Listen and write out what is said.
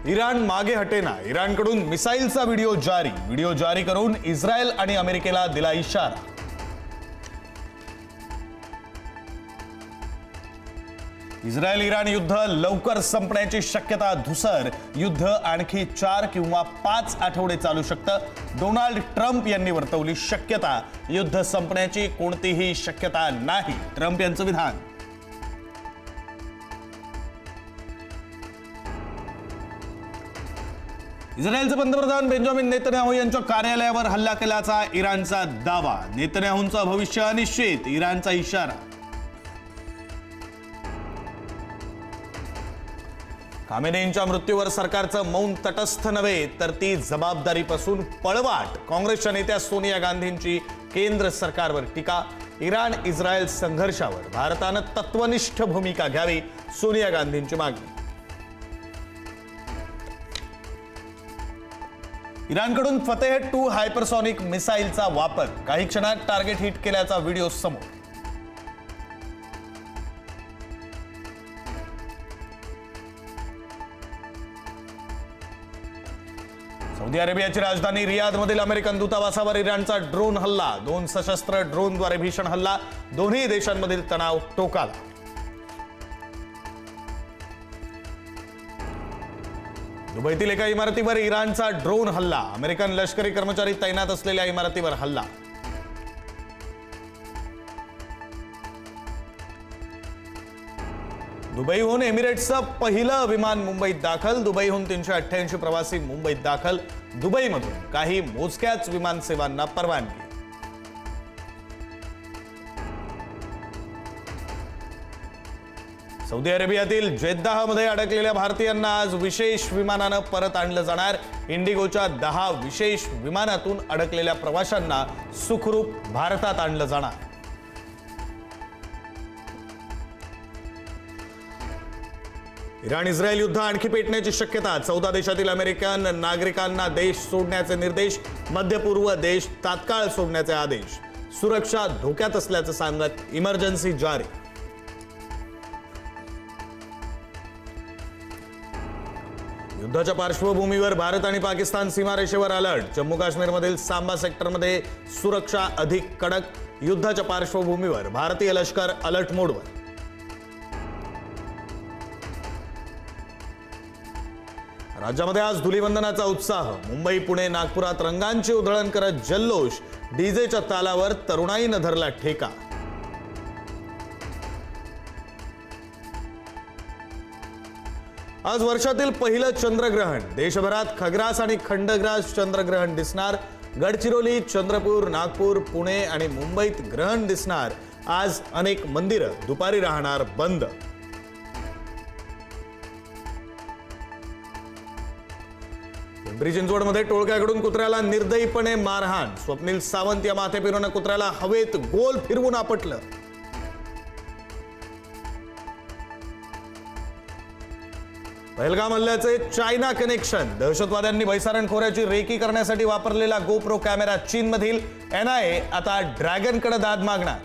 Iran मागे हटेना, इराणकडून मिसाईलचा video जारी करून इस्रायल आणि अमेरिकेला दिला इशारा। इस्रायल इराण युद्ध लवकर संपण्याची शक्यता धुसर, युद्ध आणखी 4 किंवा 5 आठवडे चालू शकतं। डोनाल्ड ट्रम्प यांनी वर्तवली शक्यता, युद्ध संपण्याची कोणतीही शक्यता नाही, ट्रम्प यांचं विधान। इस्रायलचे पंतप्रधान बेंजामिन नेतन्याहू यांच्या कार्यालयावर हल्ला केल्याचा इराणचा दावा, नेतन्याहूंचं भविष्य अनिश्चित, इराणचा इशारा। खामेनेईंच्या मृत्यूवर सरकारचं मौन तटस्थ नव्हे तर ती जबाबदारीपासून पळवाट, काँग्रेसच्या नेत्या सोनिया गांधींची केंद्र सरकारवर टीका। इराण इस्रायल संघर्षावर भारतानं तत्वनिष्ठ भूमिका घ्यावी, सोनिया गांधींची मागणी। इराणकडून फतेह-2 हायपरसॉनिक मिसाईलचा वापर, काही क्षणात टार्गेट हिट केल्याचा व्हिडिओ समोर। सौदी अरेबियाची राजधानी रियादमधील अमेरिकन दूतावासावर इराणचा ड्रोन हल्ला, 2 सशस्त्र ड्रोनद्वारे भीषण हल्ला, दोन्ही देशांमधील तणाव टोकाला। दुबईतील एका इमारतीवर इराणचा ड्रोन हल्ला, अमेरिकन लष्करी कर्मचारी तैनात असलेल्या इमारतीवर हल्ला। दुबईहून एमिरेट्सचं पहिलं विमान मुंबईत दाखल, दुबईहून 388 प्रवासी मुंबईत दाखल, दुबईमधून काही मोजक्याच विमान सेवांना परवानगी। सौदी अरेबियातील जेद्दाहमध्ये अडकलेल्या भारतीयांना आज विशेष विमानानं परत आणलं जाणार। इंडिगोच्या 10 विशेष विमानातून अडकलेल्या प्रवाशांना सुखरूप भारतात आणलं जाणार। इराण इस्रायल युद्ध आणखी पेटण्याची शक्यता, 14 देशातील अमेरिकन नागरिकांना देश सोडण्याचे निर्देश, मध्य पूर्व देश तात्काळ सोडण्याचे आदेश, सुरक्षा धोक्यात असल्याचं सांगत इमर्जन्सी जारी। युद्धाच्या पार्श्वभूमीवर भारत आणि पाकिस्तान सीमारेषेवर अलर्ट, जम्मू काश्मीरमधील सांबा सेक्टरमध्ये सुरक्षा अधिक कडक, युद्धाच्या पार्श्वभूमीवर भारतीय लष्कर अलर्ट मोडवर। राज्यामध्ये आज धुलीवंदनाचा उत्साह, मुंबई पुणे नागपुरात रंगांची उधळण करत जल्लोष, डीजेच्या तालावर तरुणाईनं धरला ठेका। आज वर्षातील पहिलं चंद्रग्रहण, देशभरात खग्रास आणि खंडग्रास चंद्रग्रहण दिसणार, गडचिरोली, चंद्रपूर, नागपूर, पुणे आणि मुंबईत ग्रहण दिसणार। आज अनेक मंदिरं दुपारी राहणार बंद। पिंपरी चिंचवडमध्ये टोळक्याकडून कुत्र्याला निर्दयीपणे मारहाण, स्वप्नील सावंत या माथेफिरूनं कुत्र्याला हवेत गोल फिरवून आपटलं। पहलगाम हल्ल्याचे चायना कनेक्शन, दहशतवाद्यांनी भैसारण खोऱ्याची रेकी करण्यासाठी वापरलेला गोप्रो कॅमेरा चीनमधील NIA आता ड्रॅगनकडे दाद मागणार।